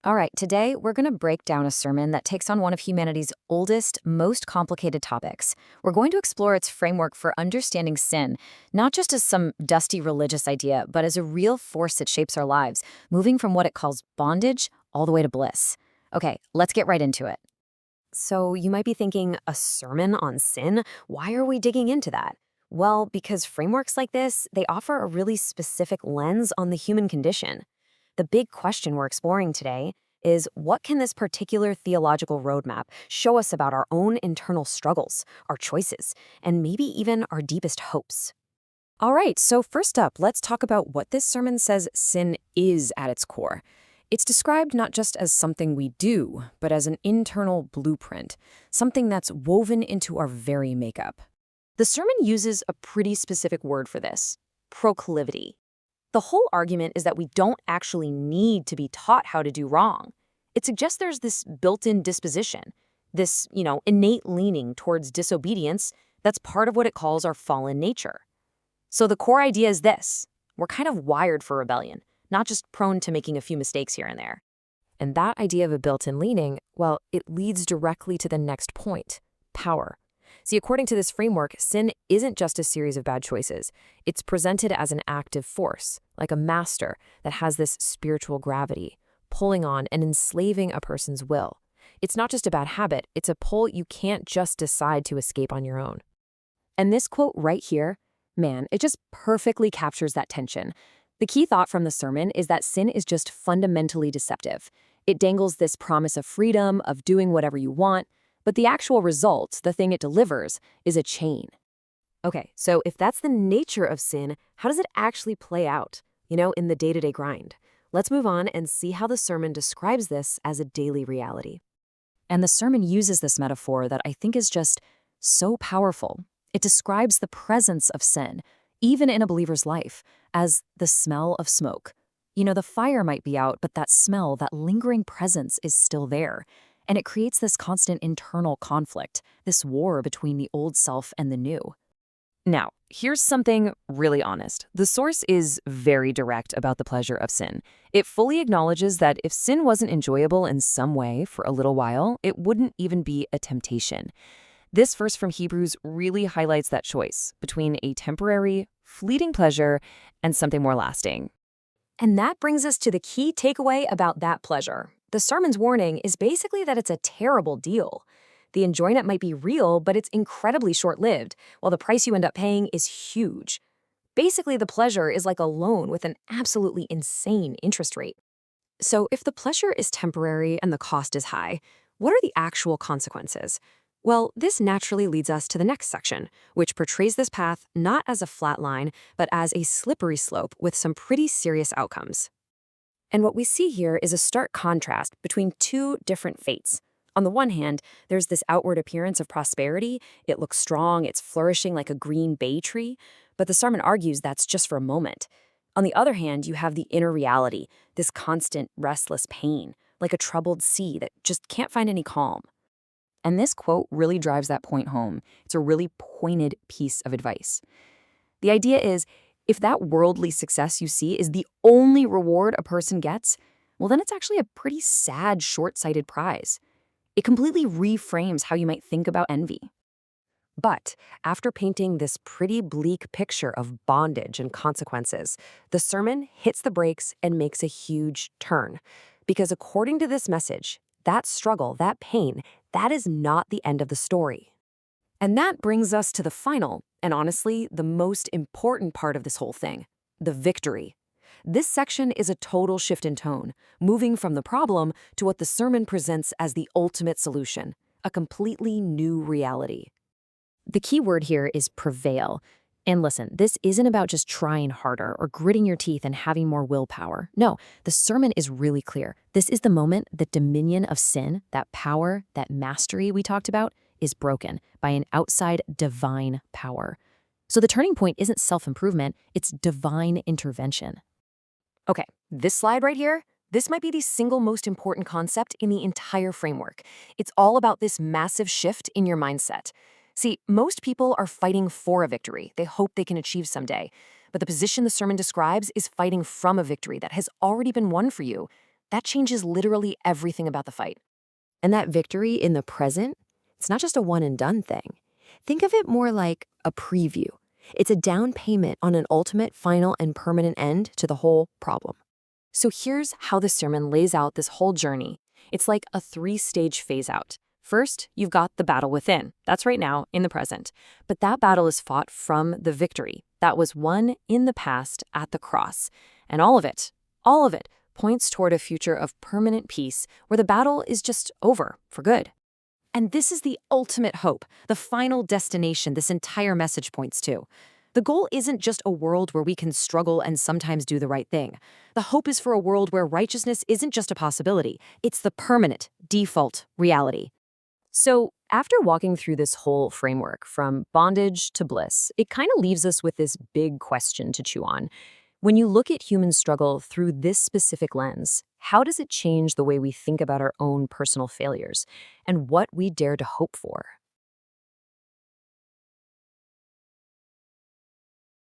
All right, today we're going to break down a sermon that takes on one of humanity's oldest, most complicated topics. We're going to explore its framework for understanding sin, not just as some dusty religious idea, but as a real force that shapes our lives, moving from what it calls bondage all the way to bliss. Okay, let's get right into it. So you might be thinking, a sermon on sin? Why are we digging into that? Well, because frameworks like this, they offer a really specific lens on the human condition. The big question we're exploring today is, what can this particular theological roadmap show us about our own internal struggles, our choices, and maybe even our deepest hopes? All right, so first up, let's talk about what this sermon says sin is at its core. It's described not just as something we do, but as an internal blueprint, something that's woven into our very makeup. The sermon uses a pretty specific word for this: proclivity. The whole argument is that we don't actually need to be taught how to do wrong. It suggests there's this built-in disposition, this, innate leaning towards disobedience that's part of what it calls our fallen nature. So the core idea is this: we're kind of wired for rebellion, not just prone to making a few mistakes here and there. And that idea of a built-in leaning, well, it leads directly to the next point: power. See, according to this framework, sin isn't just a series of bad choices. It's presented as an active force, like a master that has this spiritual gravity, pulling on and enslaving a person's will. It's not just a bad habit, it's a pull you can't just decide to escape on your own. And this quote right here, man, it just perfectly captures that tension. The key thought from the sermon is that sin is just fundamentally deceptive. It dangles this promise of freedom, of doing whatever you want, but the actual result, the thing it delivers, is a chain. Okay, so if that's the nature of sin, how does it actually play out, in the day-to-day grind? Let's move on and see how the sermon describes this as a daily reality. And the sermon uses this metaphor that I think is just so powerful. It describes the presence of sin, even in a believer's life, as the smell of smoke. The fire might be out, but that smell, that lingering presence is still there. And it creates this constant internal conflict, this war between the old self and the new. Now, here's something really honest. The source is very direct about the pleasure of sin. It fully acknowledges that if sin wasn't enjoyable in some way for a little while, it wouldn't even be a temptation. This verse from Hebrews really highlights that choice between a temporary, fleeting pleasure and something more lasting. And that brings us to the key takeaway about that pleasure. The sermon's warning is basically that it's a terrible deal. The enjoyment might be real, but it's incredibly short-lived, while the price you end up paying is huge. Basically, the pleasure is like a loan with an absolutely insane interest rate. So if the pleasure is temporary and the cost is high, what are the actual consequences? Well, this naturally leads us to the next section, which portrays this path not as a flat line, but as a slippery slope with some pretty serious outcomes. And what we see here is a stark contrast between two different fates. On the one hand, there's this outward appearance of prosperity. It looks strong, it's flourishing like a green bay tree, but the sermon argues that's just for a moment. On the other hand, you have the inner reality, this constant, restless pain, like a troubled sea that just can't find any calm. And this quote really drives that point home. It's a really pointed piece of advice. The idea is, if that worldly success you see is the only reward a person gets, well, then it's actually a pretty sad, short-sighted prize. It completely reframes how you might think about envy. But after painting this pretty bleak picture of bondage and consequences, the sermon hits the brakes and makes a huge turn. Because according to this message, that struggle, that pain, that is not the end of the story. And that brings us to the final, and honestly, the most important part of this whole thing: the victory. This section is a total shift in tone, moving from the problem to what the sermon presents as the ultimate solution, a completely new reality. The key word here is prevail. And listen, this isn't about just trying harder or gritting your teeth and having more willpower. No, the sermon is really clear. This is the moment the dominion of sin, that power, that mastery we talked about, is broken by an outside divine power. So the turning point isn't self-improvement, it's divine intervention. Okay, this slide right here, this might be the single most important concept in the entire framework. It's all about this massive shift in your mindset. See, most people are fighting for a victory they hope they can achieve someday. But the position the sermon describes is fighting from a victory that has already been won for you. that changes literally everything about the fight. And that victory in the present, it's not just a one and done thing. Think of it more like a preview. It's a down payment on an ultimate, final, and permanent end to the whole problem. So here's how the sermon lays out this whole journey. It's like a 3-stage phase out. First, you've got the battle within. That's right now, in the present. But that battle is fought from the victory that was won in the past at the cross. And all of it, points toward a future of permanent peace where the battle is just over for good. And this is the ultimate hope, the final destination this entire message points to. The goal isn't just a world where we can struggle and sometimes do the right thing. The hope is for a world where righteousness isn't just a possibility, it's the permanent, default reality. So, after walking through this whole framework from bondage to bliss, it kind of leaves us with this big question to chew on. When you look at human struggle through this specific lens, how does it change the way we think about our own personal failures and what we dare to hope for?